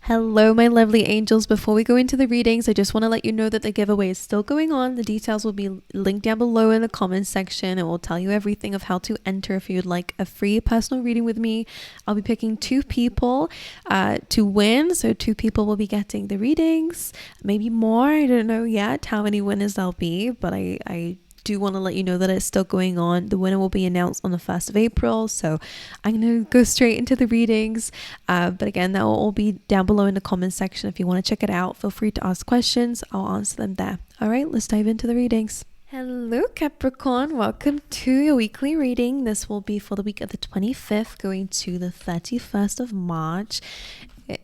Hello, my lovely angels. Before we go into the readings, I just want to let you know that the giveaway is still going on. The details will be linked down below in the comments section. It will tell you everything of how to enter if you'd like a free personal reading with me. I'll be picking 2 people to win. So 2 people will be getting the readings, maybe more. I don't know yet how many winners there'll be, but I do want to let you know that it's still going on. The winner will be announced on the 1st of April, so I'm going to go straight into the readings, but again, that will all be down below in the comments section. If you want to check it out, feel free to ask questions. I'll answer them there. All right, let's dive into the readings. Hello Capricorn, welcome to your weekly reading. This will be for the week of the 25th going to the 31st of March.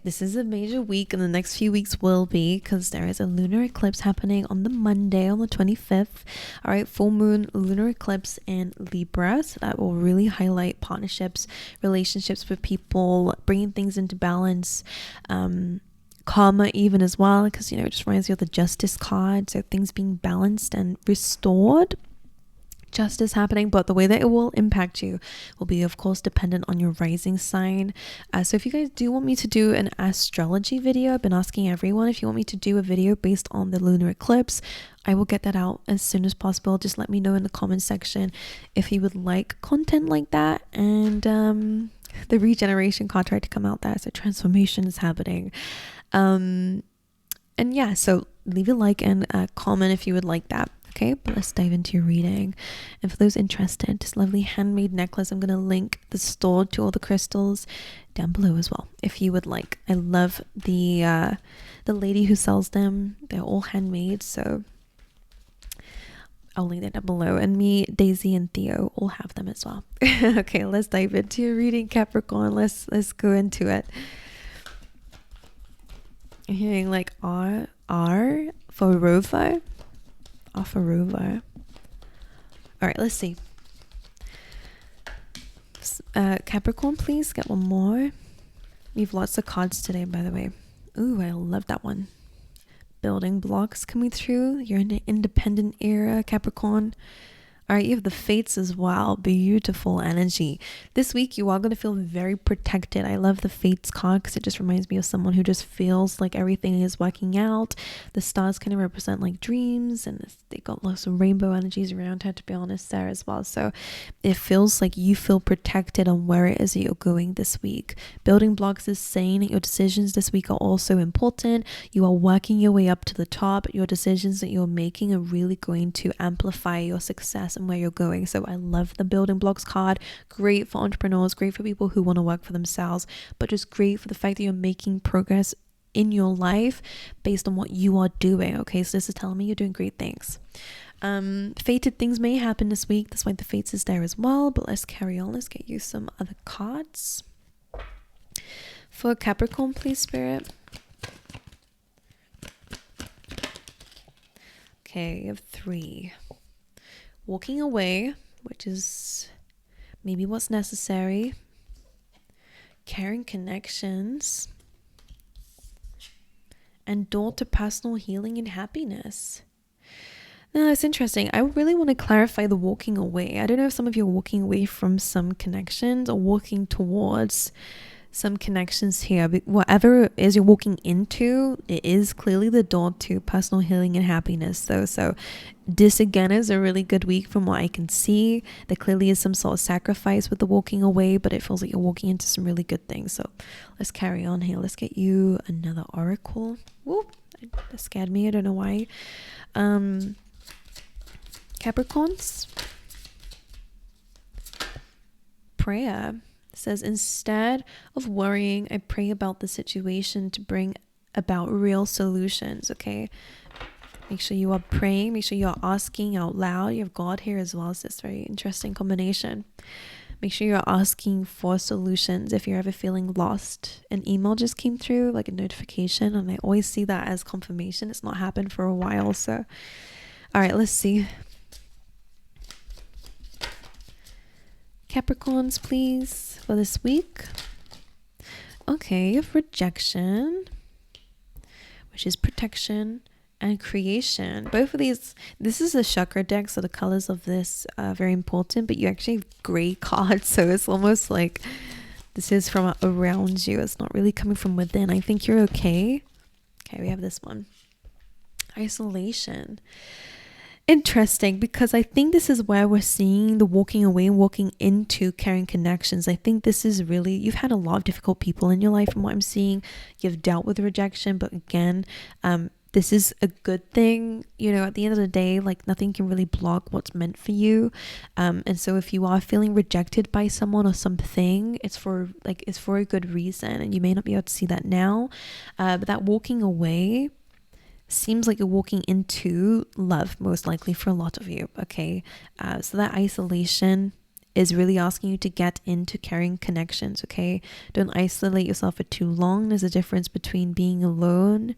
This is a major week, and the next few weeks will be, because there is a lunar eclipse happening on the Monday on the 25th. All right, full moon lunar eclipse in Libra, so that will really highlight partnerships, relationships with people, bringing things into balance, karma even as well, because it just reminds you of the Justice card, so things being balanced and restored. Justice happening, but the way that it will impact you will be, of course, dependent on your rising sign. So if you guys do want me to do an astrology video, I've been asking everyone if you want me to do a video based on the lunar eclipse. I will get that out as soon as possible. Just let me know in the comment section if you would like content like that. And the regeneration card tried to come out there, so transformation is happening. And yeah, so leave a like and comment if you would like that. Okay, but let's dive into your reading. And for those interested, this lovely handmade necklace, I'm going to link the store to all the crystals down below as well, if you would like. I love the lady who sells them. They're all handmade, so I'll link that down below. And me, Daisy, and Theo all have them as well. Okay, let's dive into your reading, Capricorn. Let's go into it. I'm hearing like R for Rover. All right, let's see. Capricorn, please get one more. We have lots of cards today, by the way. Ooh, I love that one. Building blocks coming through. You're in the independent era, Capricorn. All right, you have the fates as well. Beautiful energy. This week, you are going to feel very protected. I love the fates card because it just reminds me of someone who just feels like everything is working out. The stars kind of represent like dreams, and they got lots of rainbow energies around her, to be honest, there as well. So it feels like you feel protected on where it is that you're going this week. Building blocks is saying that your decisions this week are also important. You are working your way up to the top. Your decisions that you're making are really going to amplify your success and where you're going. So I love the building blocks card. Great for entrepreneurs, great for people who want to work for themselves, but just great for the fact that you're making progress in your life based on what you are doing. Okay, so this is telling me you're doing great things. Fated things may happen this week. That's why the fates is there as well, but let's carry on. Let's get you some other cards for Capricorn, please, Spirit. Okay, you have 3. Walking away, which is maybe what's necessary. Caring connections. And door to personal healing and happiness. Now, it's interesting. I really want to clarify the walking away. I don't know if some of you are walking away from some connections or walking towards some connections here, but whatever it is you're walking into, it is clearly the door to personal healing and happiness though. So this again is a really good week from what I can see. There clearly is some sort of sacrifice with the walking away, but it feels like you're walking into some really good things. So let's carry on here. Let's get you another oracle. Whoop, that scared me. I don't know why. Capricorns, prayer says, instead of worrying, I pray about the situation to bring about real solutions. Okay, make sure you are praying, make sure you are asking out loud. You have God here as well, so it's a very interesting combination. Make sure you're asking for solutions if you're ever feeling lost. An email just came through, like a notification, and I always see that as confirmation. It's not happened for a while. So all right, let's see. Capricorns, please, for this week. Okay, you have rejection, which is protection, and creation. Both of these, this is a chakra deck, so the colors of this are very important, but you actually have gray cards, so it's almost like This is from around you. It's not really coming from within. I think you're okay. Okay, we have this one. Isolation. Interesting, because I think this is where we're seeing the walking away and walking into carrying connections. I think this is really, you've had a lot of difficult people in your life from what I'm seeing. You've dealt with rejection, but again, this is a good thing. You know, at the end of the day, like nothing can really block what's meant for you. And so if you are feeling rejected by someone or something, it's for a good reason, and you may not be able to see that now. But that walking away seems like you're walking into love, most likely for a lot of you. Okay, so that isolation is really asking you to get into carrying connections. Okay, don't isolate yourself for too long. There's a difference between being alone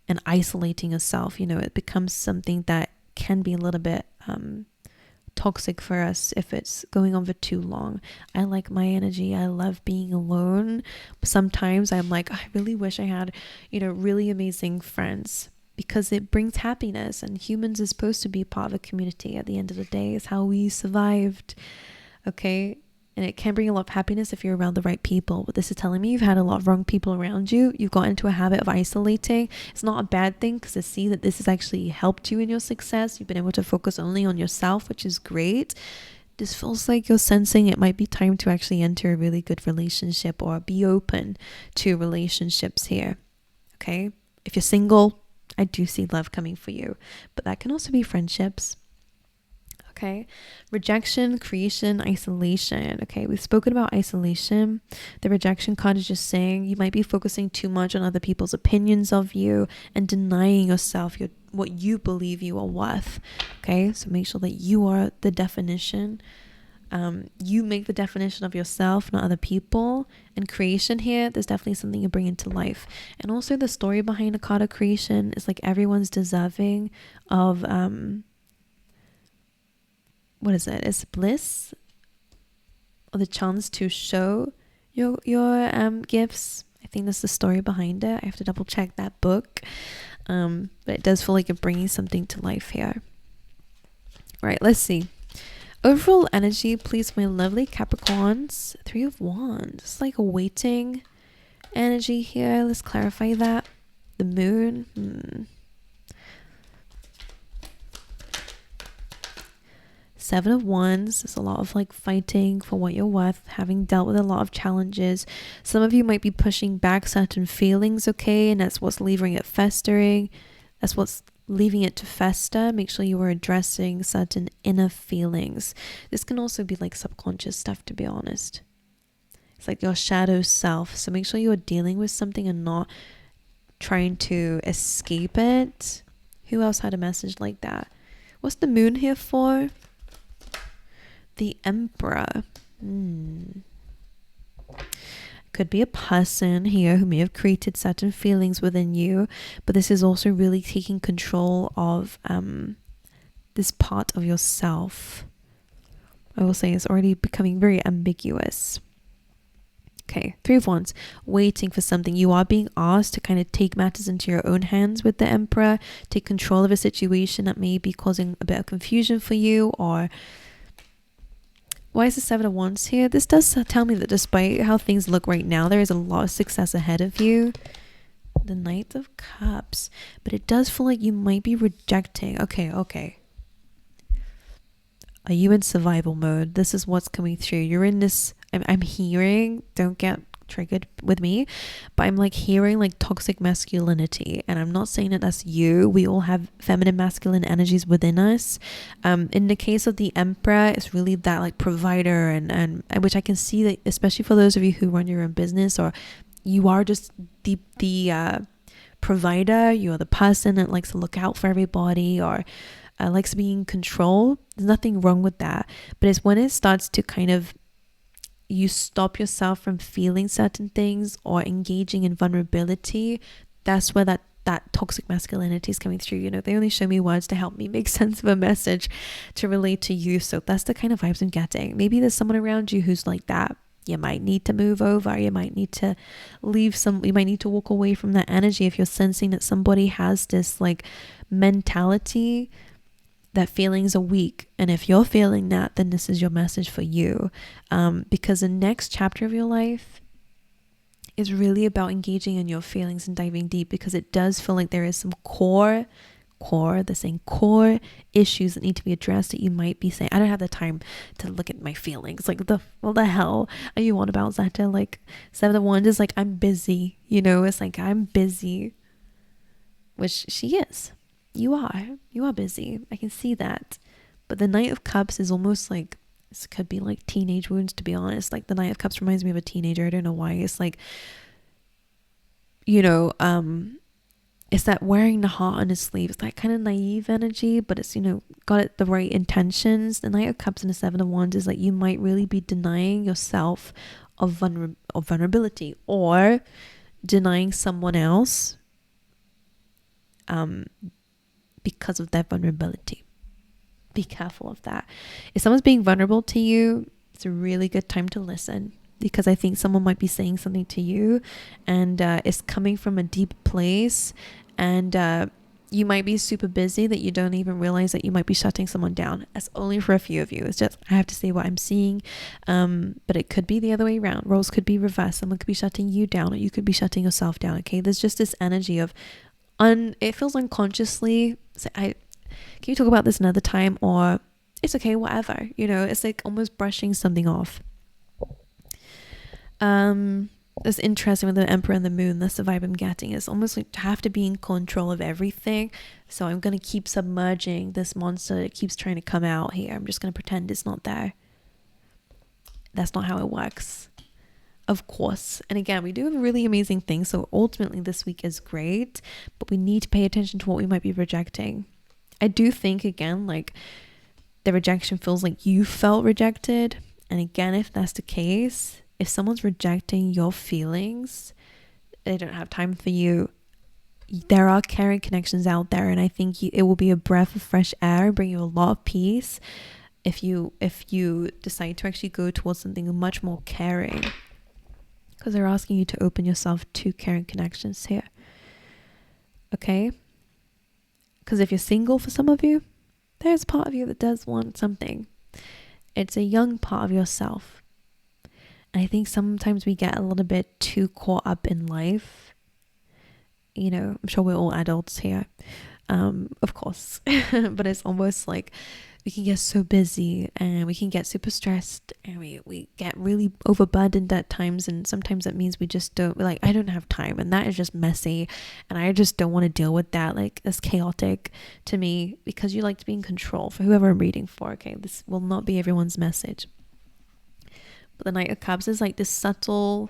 and isolating yourself. You know, it becomes something that can be a little bit toxic for us if it's going on for too long. I like my energy. I love being alone. Sometimes I'm like, I really wish I had, you know, really amazing friends, because it brings happiness, and humans are supposed to be part of a community. At the end of the day, is how we survived. Okay, and it can bring a lot of happiness if you're around the right people. But this is telling me you've had a lot of wrong people around you. You've got into a habit of isolating. It's not a bad thing, because I see that this has actually helped you in your success. You've been able to focus only on yourself, which is great. This feels like you're sensing it might be time to actually enter a really good relationship, or be open to relationships here. Okay, if you're single, I do see love coming for you, but that can also be friendships. Okay, rejection, creation, isolation. Okay, we've spoken about isolation. The rejection card is just saying you might be focusing too much on other people's opinions of you and denying yourself what you believe you are worth. Okay, so make sure that you are the definition. You make the definition of yourself, not other people. And creation here, there's definitely something you bring into life. And also the story behind a card of creation is like everyone's deserving of what is it? It's bliss, or the chance to show your gifts. I think that's the story behind it. I have to double check that book, but it does feel like you're bringing something to life here. All right, let's see. Overall energy, please, my lovely Capricorns. 3 of Wands. It's like a waiting energy here. Let's clarify that. The moon. 7 of Wands. There's a lot of like fighting for what you're worth, having dealt with a lot of challenges. Some of you might be pushing back certain feelings, okay? And that's what's leaving it festering. That's what's leaving it to fester. Make sure you are addressing certain inner feelings. This can also be like subconscious stuff, to be honest. It's like your shadow self. So make sure you are dealing with something and not trying to escape it. Who else had a message like that? What's the moon here for? The Emperor. Could be a person here who may have created certain feelings within you, but this is also really taking control of this part of yourself. I will say it's already becoming very ambiguous. Okay, 3 of Wands, waiting for something. You are being asked to kind of take matters into your own hands with the Emperor, take control of a situation that may be causing a bit of confusion for you. Or why is the 7 of Wands here? This does tell me that despite how things look right now, there is a lot of success ahead of you. The Knight of Cups. But it does feel like you might be rejecting. Okay. Are you in survival mode? This is what's coming through. You're in this, I'm hearing, don't get triggered with me, but I'm like hearing like toxic masculinity, and I'm not saying that that's you. We all have feminine, masculine energies within us. In the case of the Emperor, it's really that like provider, and which I can see that, especially for those of you who run your own business, or you are just the provider. You are the person that likes to look out for everybody, or likes to be in control. There's nothing wrong with that, but it's when it starts to kind of, you stop yourself from feeling certain things or engaging in vulnerability. That's where that toxic masculinity is coming through. You know, they only show me words to help me make sense of a message to relate to you. So that's the kind of vibes I'm getting. Maybe there's someone around you who's like that. You might need to move over. You might need to you might need to walk away from that energy if you're sensing that somebody has this like mentality that feelings are weak. And if you're feeling that, then this is your message for you. Because the next chapter of your life is really about engaging in your feelings and diving deep, because it does feel like there is some core issues that need to be addressed, that you might be saying, I don't have the time to look at my feelings. Like, what the hell are you on about, Zeta? Like, Seven of Wands is like, I'm busy, it's like, I'm busy, which she is. You are busy. I can see that. But the Knight of Cups is almost like, this could be like teenage wounds, to be honest. Like, the Knight of Cups reminds me of a teenager. I don't know why. It's like, it's that wearing the heart on his sleeve. It's that kind of naive energy, but it's, got it the right intentions. The Knight of Cups and the Seven of Wands is like, you might really be denying yourself of vulnerability, or denying someone else because of their vulnerability. Be careful of that. If someone's being vulnerable to you, it's a really good time to listen, because I think someone might be saying something to you, and it's coming from a deep place, and you might be super busy that you don't even realize that you might be shutting someone down. That's only for a few of you. It's just, I have to say what I'm seeing, but it could be the other way around. Roles could be reversed. Someone could be shutting you down, or you could be shutting yourself down. Okay, there's just this energy of it feels unconsciously. So can you talk about this another time, or it's okay, whatever, it's like almost brushing something off. It's interesting with the Emperor and the Moon. That's the vibe I'm getting. It's almost like to have to be in control of everything. So I'm going to keep submerging this monster that keeps trying to come out here. I'm just going to pretend it's not there. That's not how it works, of course. And again, we do have a really amazing thing. So ultimately this week is great, but we need to pay attention to what we might be rejecting. I do think, again, like, the rejection feels like you felt rejected. And again, if that's the case, if someone's rejecting your feelings, they don't have time for you. There are caring connections out there, and I think it will be a breath of fresh air, bring you a lot of peace if you decide to actually go towards something much more caring, because they're asking you to open yourself to caring connections here. Okay? Because if you're single, for some of you, there's a part of you that does want something. It's a young part of yourself. And I think sometimes we get a little bit too caught up in life. I'm sure we're all adults here, of course. But it's almost like we can get so busy, and we can get super stressed, and we get really overburdened at times. And sometimes that means we just don't, like, I don't have time, and that is just messy, and I just don't want to deal with that. Like, it's chaotic to me, because you like to be in control. For whoever I'm reading for, okay, this will not be everyone's message. But the Knight of Cups is like this subtle,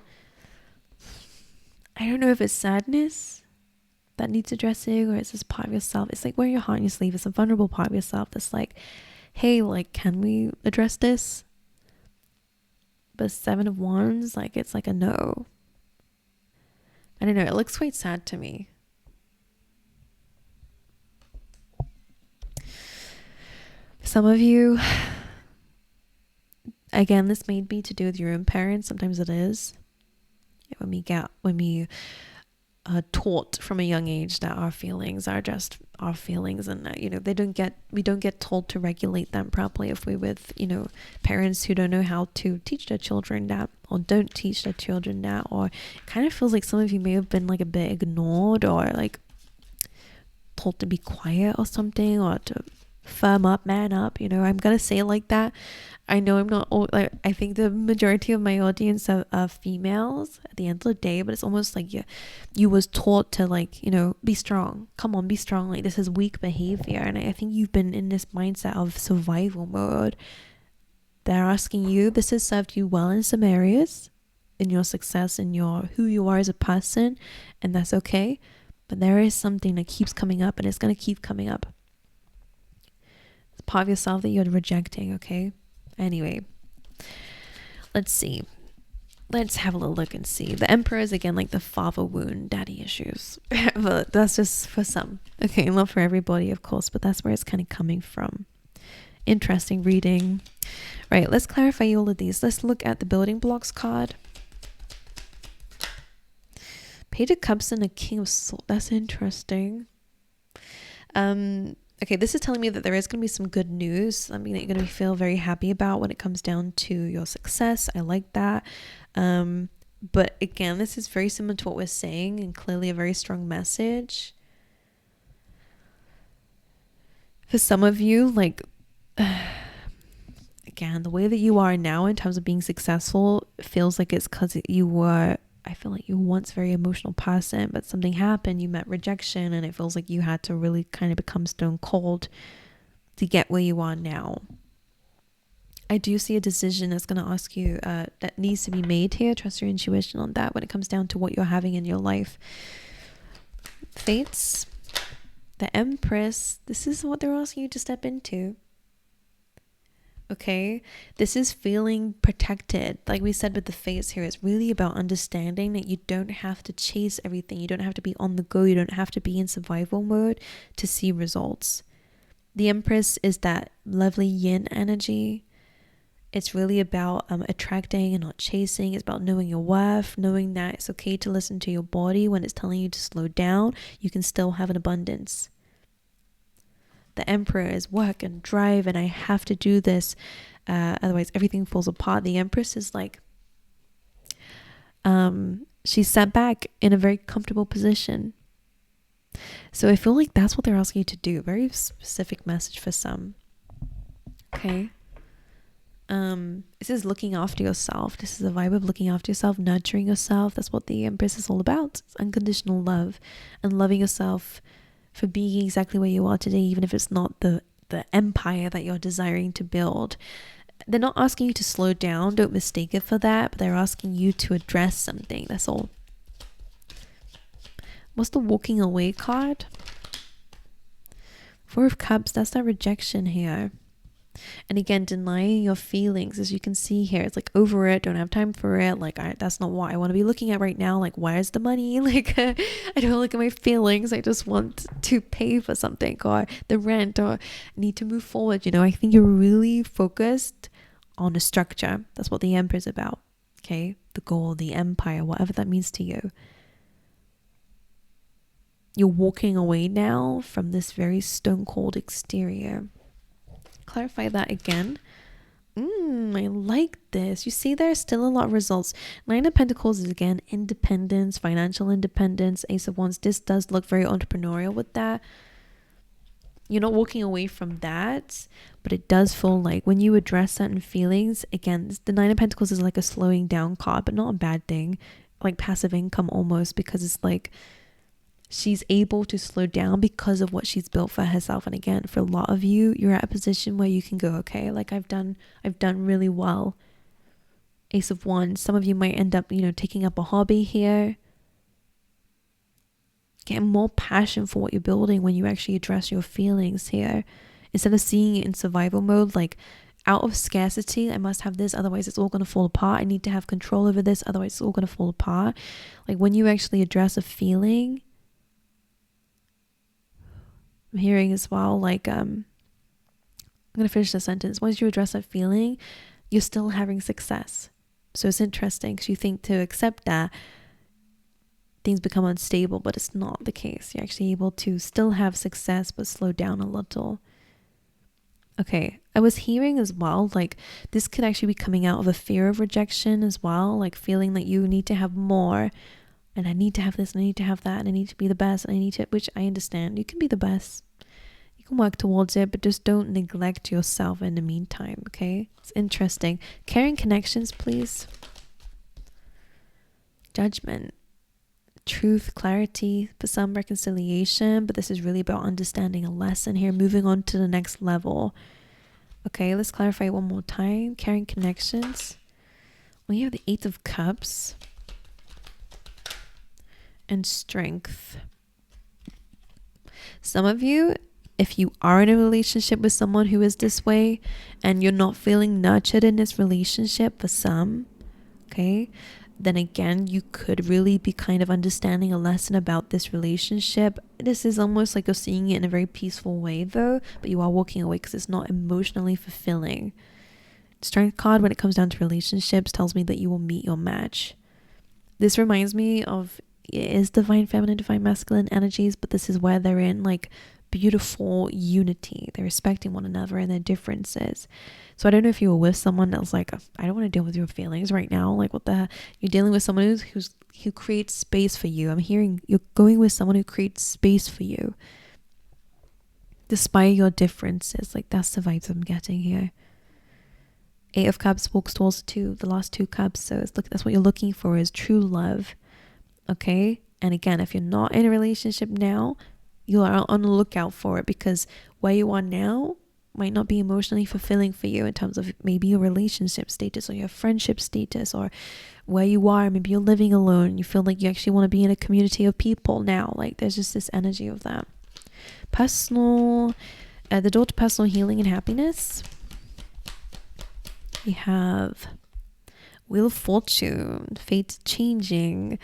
I don't know if it's sadness that needs addressing, or it's this part of yourself. It's like wearing your heart on your sleeve. It's a vulnerable part of yourself that's like, hey, like, can we address this? But Seven of Wands, like, it's like a no. I don't know, it looks quite sad to me. Some of you, again, this may be to do with your own parents. Sometimes it is. When we taught from a young age that our feelings are just our feelings, and we don't get told to regulate them properly. If we're with parents who don't know how to teach their children that, or don't teach their children that, or it kind of feels like some of you may have been like a bit ignored, or like told to be quiet or something, or to firm up, man up. I'm gonna say it like that. I know I'm not like, I think the majority of my audience are females at the end of the day, but it's almost like you was taught to, like, be strong. Come on, be strong. Like, this is weak behavior. And I think you've been in this mindset of survival mode. They're asking you, this has served you well in some areas, in your success, in your who you are as a person, and that's okay. But there is something that keeps coming up, and it's going to keep coming up. It's part of yourself that you're rejecting, okay? Anyway, let's see. Let's have a little look and see. The Emperor is, again, like the father wound, daddy issues. But that's just for some. Okay, not for everybody, of course, but that's where it's kind of coming from. Interesting reading. Right, let's clarify all of these. Let's look at the building blocks card. Page of Cups and a King of Swords. That's interesting. Okay, this is telling me that there is going to be some good news, something that you're going to feel very happy about when it comes down to your success. I like that. But again, this is very similar to what we're saying, and clearly a very strong message. For some of you, like, again, the way that you are now in terms of being successful feels like it's because I feel like you were once a very emotional person, but something happened, you met rejection, and it feels like you had to really kind of become stone cold to get where you are now. I do see a decision that's going to ask you, that needs to be made here. Trust your intuition on that when it comes down to what you're having in your life. Fates, the Empress, this is what they're asking you to step into. Okay, this is feeling protected. Like we said with the Fates here, it's really about understanding that you don't have to chase everything. You don't have to be on the go. You don't have to be in survival mode to see results. The Empress is that lovely yin energy. It's really about attracting and not chasing. It's about knowing your worth, knowing that it's okay to listen to your body when it's telling you to slow down. You can still have an abundance. The Emperor is work and drive, and I have to do this, otherwise everything falls apart. The Empress is like, she's sat back in a very comfortable position. So I feel like that's what they're asking you to do. Very specific message for some. Okay. This is looking after yourself. This is a vibe of looking after yourself, nurturing yourself. That's what the Empress is all about. It's unconditional love and loving yourself for being exactly where you are today, even if it's not the empire that you're desiring to build. They're not asking you to slow down, don't mistake it for that, but they're asking you to address something. That's all. What's the walking away card? Four of Cups, that's that rejection here. And again, denying your feelings, as you can see here, it's like over it, don't have time for it, like that's not what I want to be looking at right now, like where's the money, like I don't look at my feelings, I just want to pay for something or the rent or need to move forward. I think you're really focused on a structure. That's what the Emperor is about. Okay, the goal, the empire, whatever that means to you. You're walking away now from this very stone cold exterior. Clarify that again. I like this. You see, there's still a lot of results. Nine of Pentacles is again independence, financial independence. Ace of Wands, this does look very entrepreneurial with that. You're not walking away from that, but it does feel like when you address certain feelings, again, the Nine of Pentacles is like a slowing down card, but not a bad thing, like passive income almost, because it's like she's able to slow down because of what she's built for herself. And again, for a lot of you, you're at a position where you can go, okay, like I've done really well. Ace of Wands, some of you might end up, taking up a hobby here. Getting more passion for what you're building when you actually address your feelings here. Instead of seeing it in survival mode, like out of scarcity, I must have this, otherwise it's all going to fall apart. I need to have control over this, otherwise it's all going to fall apart. Like when you actually address a feeling, I'm hearing as well, like I'm going to finish the sentence. Once you address that feeling, you're still having success. So it's interesting because you think to accept that things become unstable, but it's not the case. You're actually able to still have success but slow down a little. Okay, I was hearing as well, like this could actually be coming out of a fear of rejection as well, like feeling that you need to have more, and I need to have this, and I need to have that, and I need to be the best, and I need to, which I understand. You can be the best. You can work towards it, but just don't neglect yourself in the meantime, okay? It's interesting. Caring connections, please. Judgment. Truth, clarity, for some reconciliation, but this is really about understanding a lesson here, moving on to the next level. Okay, let's clarify one more time. Caring connections. Well, you have the Eight of Cups and strength. Some of you, if you are in a relationship with someone who is this way and you're not feeling nurtured in this relationship, for some, okay, then again, you could really be kind of understanding a lesson about this relationship. This is almost like you're seeing it in a very peaceful way though, but you are walking away because it's not emotionally fulfilling. Strength card, when it comes down to relationships, tells me that you will meet your match. This reminds me of, it is divine feminine, divine masculine energies, but this is where they're in like beautiful unity. They're respecting one another and their differences. So I don't know if you were with someone that was like, I don't want to deal with your feelings right now. Like, what the heck? You're dealing with someone who creates space for you. I'm hearing you're going with someone who creates space for you, despite your differences. Like, that's the vibes I'm getting here. 8 of Cups walks towards the last 2 cups. So that's what you're looking for, is true love. Okay. And again, if you're not in a relationship now, you are on the lookout for it, because where you are now might not be emotionally fulfilling for you in terms of maybe your relationship status or your friendship status, or where you are. Maybe you're living alone. You feel like you actually want to be in a community of people now. Like, there's just this energy of that. Personal, the door to personal healing and happiness. We have Wheel of Fortune, fate changing,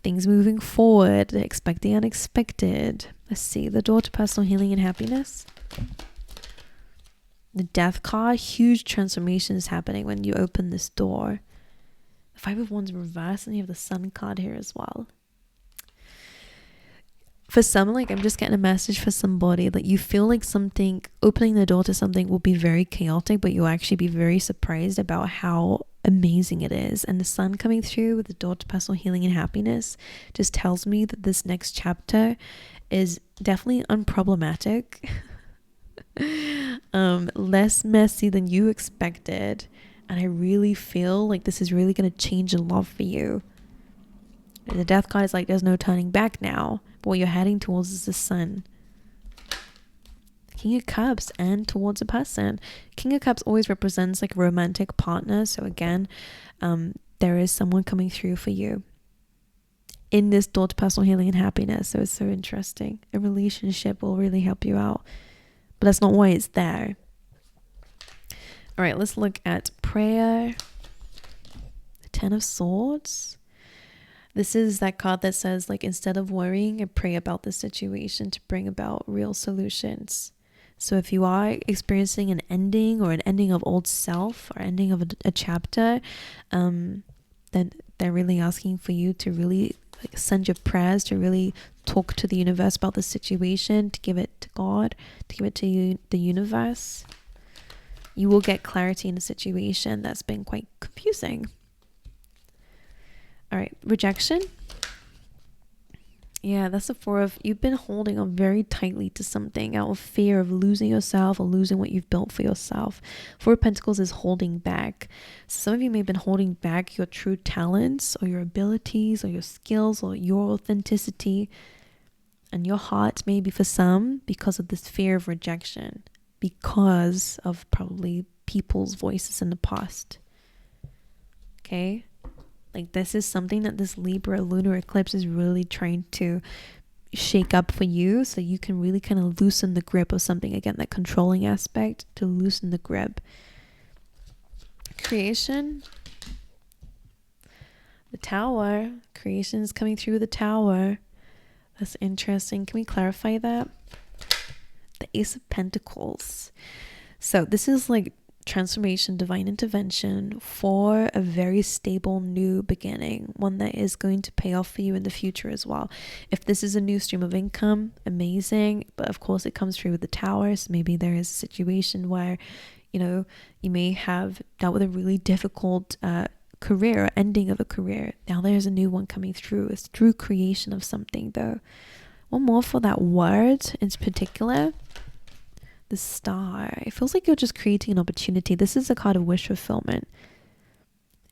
things moving forward, expect the unexpected. Let's see, the door to personal healing and happiness. The Death card, huge transformation is happening when you open this door. The 5 of Wands reversed, and you have the Sun card here as well. For some, like, I'm just getting a message for somebody that you feel like something, opening the door to something will be very chaotic, but you'll actually be very surprised about how amazing it is. And the Sun coming through with the door to personal healing and happiness just tells me that this next chapter is definitely unproblematic. Less messy than you expected, and I really feel like this is really going to change a lot for you. The Death card is like, there's no turning back now, but what you're heading towards is the Sun. King of Cups, and towards a person. King of Cups always represents like a romantic partner, so again, there is someone coming through for you in this door to personal healing and happiness. So it's so interesting. A relationship will really help you out, but that's not why it's there. All right, let's look at prayer. The 10 of Swords. This is that card that says, like, instead of worrying, I pray about the situation to bring about real solutions. So if you are experiencing an ending, or an ending of old self, or ending of a chapter, then they're really asking for you to really like send your prayers, to really talk to the universe about the situation, to give it to God, to give it to the universe. You will get clarity in a situation that's been quite confusing. All right, rejection. Yeah, that's the 4 of, you've been holding on very tightly to something out of fear of losing yourself or losing what you've built for yourself. 4 of Pentacles is holding back. So some of you may have been holding back your true talents, or your abilities, or your skills, or your authenticity, and your heart, maybe for some, because of this fear of rejection, because of probably people's voices in the past. Okay? Like, this is something that this Libra lunar eclipse is really trying to shake up for you, so you can really kind of loosen the grip of something. Again, that controlling aspect, to loosen the grip. Creation. The Tower. Creation is coming through the Tower. That's interesting. Can we clarify that? The Ace of Pentacles. So this is like transformation, divine intervention for a very stable new beginning, one that is going to pay off for you in the future as well. If this is a new stream of income, amazing, but of course it comes through with the Tower. So maybe there is a situation where, you know, you may have dealt with a really difficult career, or ending of a career. Now there's a new one coming through. It's through creation of something though. One more for that word in particular. The Star. It feels like you're just creating an opportunity. This is a card of wish fulfillment.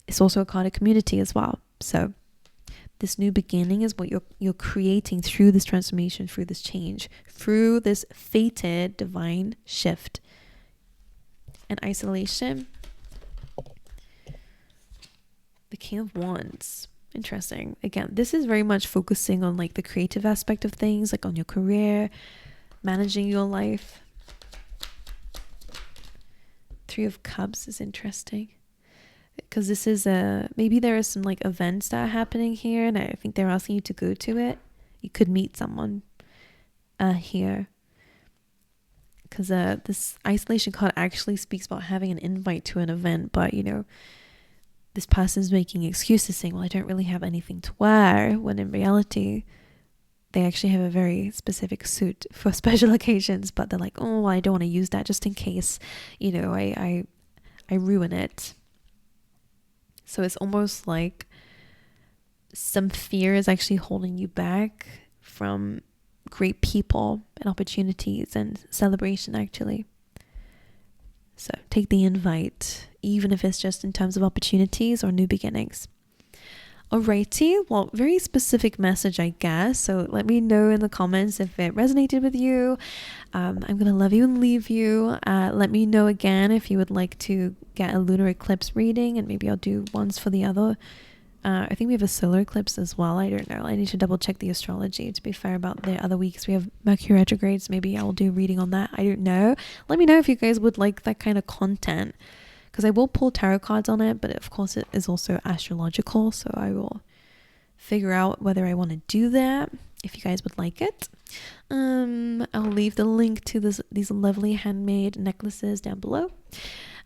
It's also a card of community as well. So this new beginning is what you're creating through this transformation, through this change, through this fated divine shift. And isolation. The King of Wands. Interesting. Again, this is very much focusing on like the creative aspect of things, like on your career, managing your life. 3 of Cups is interesting, because this is maybe there are some like events that are happening here, and I think they're asking you to go to it. You could meet someone here, because this isolation card actually speaks about having an invite to an event, but you know, this person's making excuses saying, well, I don't really have anything to wear, when in reality they actually have a very specific suit for special occasions, but they're like, oh, I don't want to use that just in case, you know, I ruin it. So it's almost like some fear is actually holding you back from great people and opportunities and celebration, actually. So take the invite, even if it's just in terms of opportunities or new beginnings. Alrighty, well, very specific message, I guess. So let me know in the comments if it resonated with you. I'm gonna love you and leave you. Let me know again if you would like to get a lunar eclipse reading, and maybe I'll do ones for the other. I think we have a solar eclipse as well. I don't know. I need to double check the astrology. To be fair, about the other weeks we have Mercury retrogrades. Maybe I'll do a reading on that. I don't know. Let me know if you guys would like that kind of content, because I will pull tarot cards on it, but of course it is also astrological, so I will figure out whether I want to do that if you guys would like it. I'll leave the link to these lovely handmade necklaces down below,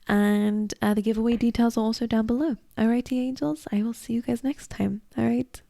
and the giveaway details are also down below. Alrighty, angels, I will see you guys next time. Alright.